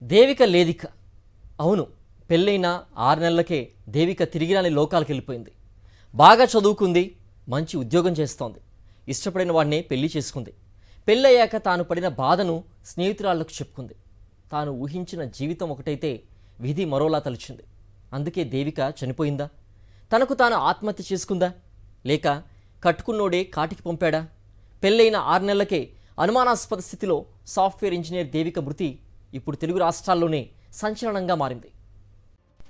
దేవిక లేదిక. అవును, పెళ్ళైన 6 నెలలకే దేవిక తిరిగిరాని లోకాలకు వెళ్ళిపోయింది. బాగా చదువుకుంది, మంచి ఉద్యోగం చేస్తోంది, ఇష్టపడిన వాడినే పెళ్లి చేసుకుంది. పెళ్ళయ్యాక తాను పడిన బాధను స్నేహితురాళ్లకు చెప్పుకుంది. తాను ఊహించిన జీవితం ఒకటైతే విధి మరోలా తలిచింది. అందుకే దేవిక చనిపోయిందా? తనకు తాను ఆత్మహత్య చేసుకుందా? లేక కట్టుకున్నోడే కాటికి పంపాడా? పెళ్ళైన 6 నెలలకే అనుమానాస్పద స్థితిలో సాఫ్ట్వేర్ ఇంజనీర్ దేవిక మృతి ఇప్పుడు తెలుగు రాష్ట్రాల్లోనే సంచలనంగా మారింది.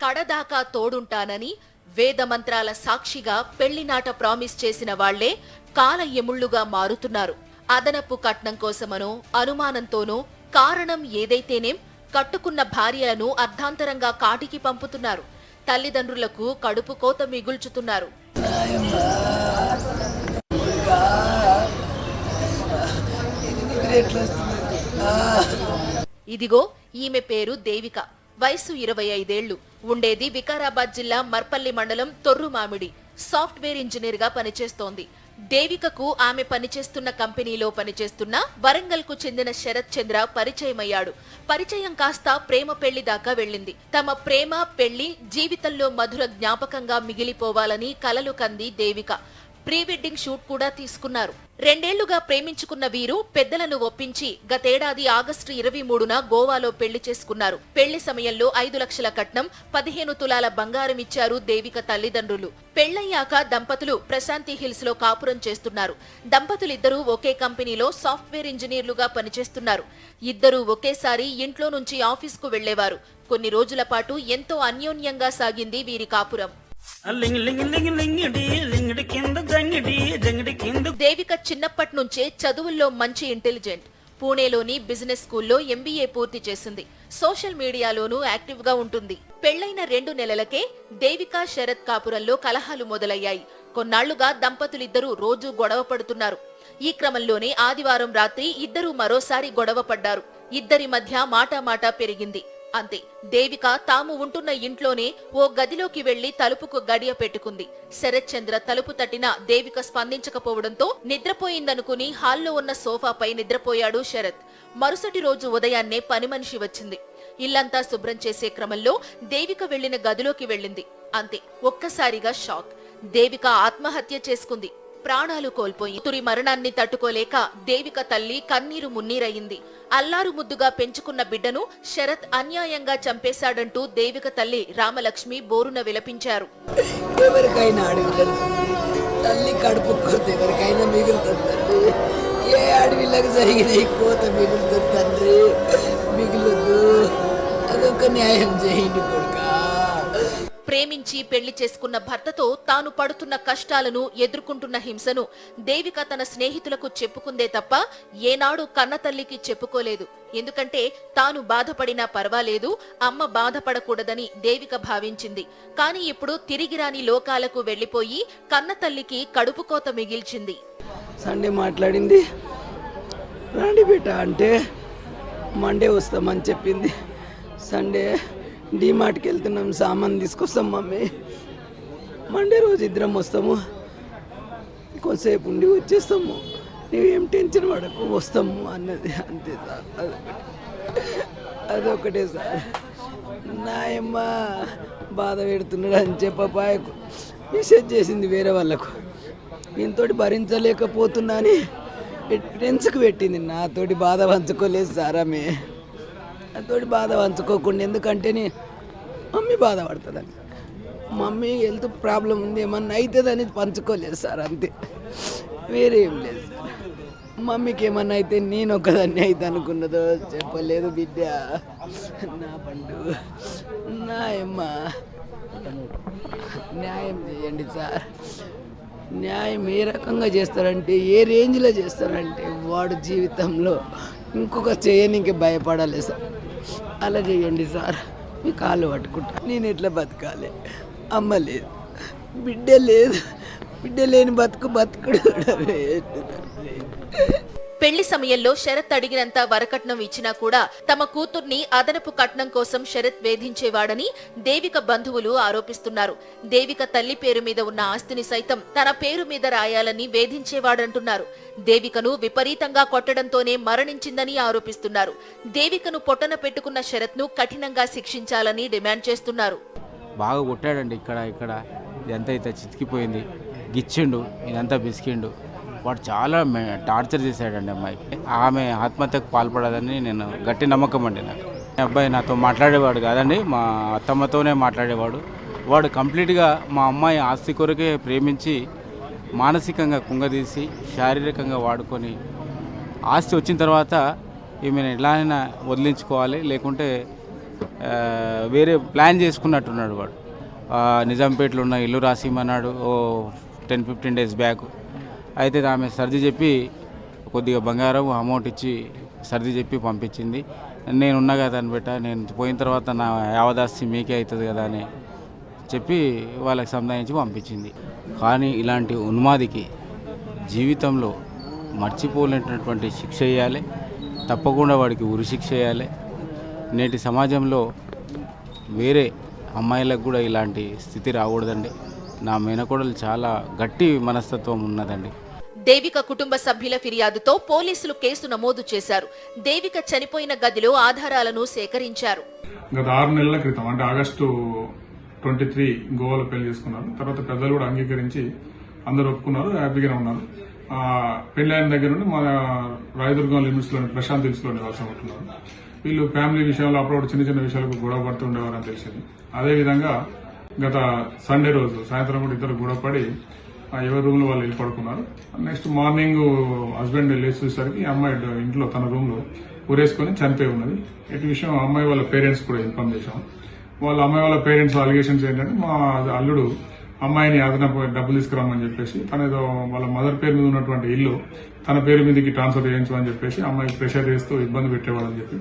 కడదాకా తోడుంటానని వేదమంత్రాల సాక్షిగా పెళ్లినాట ప్రామిస్ చేసిన వాళ్లే కాల ఎముళ్లుగా మారుతున్నారు. అదనపు కట్నం కోసమనో అనుమానంతోనో కారణం ఏదైతేనేం కట్టుకున్న భార్యలను అర్ధాంతరంగా కాటికి పంపుతున్నారు. తల్లిదండ్రులకు కడుపు కోత మిగుల్చుతున్నారు. ఇదిగో ఈమె పేరు దేవిక. వయసు 25 ఏళ్లు. ఉండేది వికారాబాద్ జిల్లా మర్పల్లి మండలం తొర్రుమామిడి. సాఫ్ట్వేర్ ఇంజనీర్ గా పనిచేస్తోంది. దేవికకు ఆమె పనిచేస్తున్న కంపెనీలో పనిచేస్తున్న వరంగల్ కు చెందిన శరత్ చంద్ర పరిచయమయ్యాడు. పరిచయం కాస్త ప్రేమ పెళ్లి దాకా వెళ్ళింది. తమ ప్రేమ పెళ్లి జీవితంలో మధుర జ్ఞాపకంగా మిగిలిపోవాలని కలలు కంది దేవిక. ప్రీ వెడ్డింగ్ షూట్ కూడా తీసుకున్నారు. 2 ఏళ్లుగా ప్రేమించుకున్న వీరు పెద్దలను ఒప్పించి గతేడాది ఆగస్టు 23న గోవాలో పెళ్లి చేసుకున్నారు. పెళ్లి సమయంలో 5 లక్షల కట్నం, 15 తులాల బంగారం ఇచ్చారు దేవిక తల్లిదండ్రులు. పెళ్లయ్యాక దంపతులు ప్రశాంతి హిల్స్ లో కాపురం చేస్తున్నారు. దంపతులిద్దరూ ఒకే కంపెనీలో సాఫ్ట్వేర్ ఇంజనీర్లుగా పనిచేస్తున్నారు. ఇద్దరూ ఒకేసారి ఇంట్లో నుంచి ఆఫీస్కు వెళ్లేవారు. కొన్ని రోజుల పాటు ఎంతో అన్యోన్యంగా సాగింది వీరి కాపురం. దేవిక చిన్నప్పటి నుంచే చదువుల్లో మంచి ఇంటెలిజెంట్. పూణేలోని బిజినెస్ స్కూల్లో MBA పూర్తి చేసింది. సోషల్ మీడియాలోనూ యాక్టివ్ గా ఉంటుంది. పెళ్లైన 2 నెలలకే దేవిక శరత్ కాపురంలో కలహాలు మొదలయ్యాయి. కొన్నాళ్లుగా దంపతులిద్దరూ రోజూ గొడవ పడుతున్నారు. ఈ క్రమంలోనే ఆదివారం రాత్రి ఇద్దరూ మరోసారి గొడవ పడ్డారు. ఇద్దరి మధ్య మాటామాటా పెరిగింది. అంతే, దేవిక తాము ఉంటున్న ఇంట్లోనే ఓ గదిలోకి వెళ్లి తలుపుకు గడియ పెట్టుకుంది. శరత్ చంద్ర తలుపు తట్టినా దేవిక స్పందించకపోవడంతో నిద్రపోయిందనుకుని హాల్లో ఉన్న సోఫాపై నిద్రపోయాడు శరత్. మరుసటి రోజు ఉదయాన్నే పని మనిషి వచ్చింది. ఇల్లంతా శుభ్రం చేసే క్రమంలో దేవిక వెళ్లిన గదిలోకి వెళ్ళింది. అంతే, ఒక్కసారిగా షాక్. దేవిక ఆత్మహత్య చేసుకుంది. ప్రాణాలు కోల్పోయి తురి మరణాన్ని తట్టుకోలేక దేవిక తల్లి కన్నీరు మున్నీరయింది. అల్లారు ముద్దుగా పెంచుకున్న బిడ్డను శరత్ అన్యాయంగా చంపేశాడంటూ దేవిక తల్లి రామలక్ష్మి బోరున విలపించారు. ఎవరికైనా తల్లి కడుపు కోత ఎవరికైనా మిగులుతుంది. ఏ ఆడవిళ్ళకి జరిగిన ఈ కోత మిగులుతుంది తండ్రి, మిగులుద్దు. అదొక న్యాయం చేయండి కొడుకా. ప్రేమించి పెళ్లి చేసుకున్న భర్తతో తాను పడుతున్న కష్టాలను, ఎదుర్కొంటున్న హింసను దేవిక తన స్నేహితులకు చెప్పుకుందే తప్ప ఏనాడు కన్నతల్లికి చెప్పుకోలేదు. ఎందుకంటే తాను బాధపడినా పర్వాలేదు, అమ్మ బాధపడకూడదని దేవిక భావించింది. కానీ ఇప్పుడు తిరిగిరాని లోకాలకు వెళ్లిపోయి కన్నతల్లికి కడుపు కోత మిగిల్చింది. సండే మాట్లాడింది, రాండి బేట అంటే మండే వస్తామని చెప్పింది. సండే డీమార్ట్కి వెళ్తున్నాం, సామాన్ తీసుకొస్తాం మమ్మీ. మండే రోజు ఇద్దరం వస్తాము, కొంతసేపు ఉండి వచ్చేస్తాము, నువ్వేం టెన్షన్ పడకు, వస్తాము అన్నది. అంతే సార్, అదొకటే సార్. నాయమ్మ బాధ పెడుతున్నాడు అని చెప్పపాయకు మెసేజ్ చేసింది వేరే వాళ్ళకు. దీంతోటి భరించలేకపోతున్నా అని ఫ్రెండ్స్కి పెట్టింది. నాతోటి బాధ పంచుకోలేదు సార్. ఆమె నాతోటి బాధ పంచుకోకుండా, ఎందుకంటే మమ్మీ బాధపడుతుందని, మమ్మీ హెల్త్ ప్రాబ్లం ఉంది, ఏమన్నా అవుతుందని పంచుకోలేదు సార్. అంతే, వేరే ఏం లేదు సార్. మమ్మీకి ఏమన్నా అయితే నేను ఒకదాన్ని అయితే అనుకున్నదో చెప్పలేదు బిడ్డ. నా పండు నాయమ్మ, న్యాయం చేయండి సార్. న్యాయం ఏ రకంగా చేస్తారంటే, ఏ రేంజ్లో చేస్తారంటే, వాడు జీవితంలో ఇంకొక చేయనికి భయపడాలి సార్. అలా చేయండి సార్, మీ కాళ్ళు పట్టుకుంటా. నేను ఎట్లా బతకాలి? అమ్మ లేదు, బిడ్డ లేదు, బిడ్డ లేని బతుకుడు. పెళ్లి సమయంలో శరత్ అడిగినంత వరకట్నం ఇచ్చినా కూడా తమ కూతుర్ని అదనపు కట్నం కోసం శరత్ వేధించేవాడని దేవిక బంధువులు ఆరోపిస్తున్నారు. దేవిక తల్లి పేరు మీద ఉన్న ఆస్తిని సైతం తన పేరు మీద రాయాలని వేధించేవాడంటున్నారు. దేవికను విపరీతంగా కొట్టడంతోనే మరణించిందని ఆరోపిస్తున్నారు. దేవికను పొట్టన పెట్టుకున్న శరత్ ను కఠినంగా శిక్షించాలని డిమాండ్ చేస్తున్నారు. బాగా కొట్టాడండి, ఇక్కడ ఇదంతా అయితే చితికిపోయింది, గిచ్చిండు, ఇదంతా బిసికిండు. వాడు చాలా టార్చర్ చేశాడండి అమ్మాయికి. ఆమె ఆత్మహత్యకు పాల్పడదని నేను గట్టి నమ్మకం అండి నాకు. అబ్బాయి నాతో మాట్లాడేవాడు కాదండి, మా అత్తమ్మతోనే మాట్లాడేవాడు. వాడు కంప్లీట్గా మా అమ్మాయి ఆస్తి కొరకే ప్రేమించి మానసికంగా కుంగదీసి శారీరకంగా వాడుకొని ఆస్తి వచ్చిన తర్వాత ఈమెను ఎలాగైనా వదిలించుకోవాలి, లేకుంటే వేరే ప్లాన్ చేసుకున్నట్టున్నాడు వాడు. నిజాంపేటలో ఉన్న ఇల్లు రాసిమన్నాడు ఓ 10-15 డేస్ బ్యాక్. అయితే ఆమె సర్ది చెప్పి కొద్దిగా బంగారం అమౌంట్ ఇచ్చి సర్ది చెప్పి పంపించింది. నేనున్నా కదా అని బెట్ట, నేను పోయిన తర్వాత నా యావదాస్తి మీకే అవుతుంది కదా అని చెప్పి వాళ్ళకి సంధానించి పంపించింది. కానీ ఇలాంటి ఉన్మాదికి జీవితంలో మర్చిపోలేనటువంటి శిక్ష వేయాలి, తప్పకుండా వాడికి ఉరిశిక్ష వేయాలి. నేటి సమాజంలో వేరే అమ్మాయిలకు కూడా ఇలాంటి స్థితి రాకూడదండి. నా మేనకోడలు చాలా గట్టి మనస్తత్వం ఉన్నదండి. దేవిక కుటుంబ సభ్యుల ఫిర్యాదుతో పోలీసులు కేసు నమోదు చేశారు. దేవిక చనిపోయిన గదిలో ఆధారాలను సేకరించారు. గత 6 నెలల క్రితం అంటే ఆగస్టు 23 గోవాలో పెళ్లి చేసుకున్నారు. తర్వాత పెద్దలు కూడా అంగీకరించి అందరూ ఒప్పుకున్నారు, హ్యాపీగానే ఉన్నారు. పెళ్లి అయిన దగ్గర నుండి మన రాయదుర్గం లిమిట్స్ లోని ప్రశాంత్ హిల్స్ లో నివాసం ఉంటున్నారు. వీళ్ళు ఫ్యామిలీ విషయంలో అప్పుడు చిన్న చిన్న విషయాలకు గొడవ పడుతూ ఉండేవారని తెలిసింది. అదేవిధంగా గత సండే రోజు సాయంత్రం కూడా ఇద్దరు గొడవపడి ఎవరి రూమ్ లో వాళ్ళు వెళ్ళి పడుకున్నారు. నెక్స్ట్ మార్నింగ్ హస్బెండ్ లేచి చూసేసరికి అమ్మాయి ఇంట్లో తన రూమ్ లో ఊరేసుకొని చనిపోయి ఉన్నది. ఇటు విషయం అమ్మాయి వాళ్ళ పేరెంట్స్ కూడా ఇన్ఫార్మ్ చేశాం. వాళ్ళ అమ్మాయి వాళ్ళ పేరెంట్స్ అలిగేషన్స్ ఏంటంటే మా అల్లుడు అమ్మాయిని అదనపు డబ్బులు తీసుకురామని చెప్పేసి తన ఏదో వాళ్ళ మదర్ పేరు మీద ఉన్నటువంటి ఇల్లు తన పేరు మీదకి ట్రాన్స్ఫర్ చేయించమని చెప్పేసి అమ్మాయి ప్రెషర్ చేస్తూ ఇబ్బంది పెట్టేవాళ్ళని చెప్పి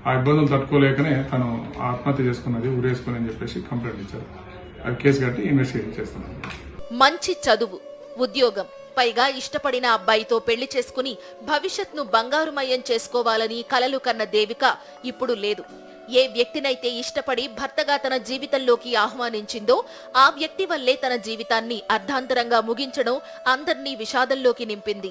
ఆ ఇబ్బందులు తట్టుకోలేకనే తను ఆత్మహత్య చేసుకున్నది, ఊరేసుకుని అని చెప్పేసి కంప్లైంట్ ఇచ్చారు. అది కేసు కట్టి ఇన్వెస్టిగేషన్ చేస్తున్నారు. మంచి చదువు, ఉద్యోగం, పైగా ఇష్టపడిన అబ్బాయితో పెళ్లి చేసుకుని భవిష్యత్ను బంగారుమయం చేసుకోవాలని కలలు కన్న దేవిక ఇప్పుడు లేదు. ఏ వ్యక్తినైతే ఇష్టపడి భర్తగా తన జీవితంలోకి ఆహ్వానించిందో ఆ వ్యక్తి వల్లే తన జీవితాన్ని అర్ధాంతరంగా ముగించడం అందర్నీ విషాదంలోకి నింపింది.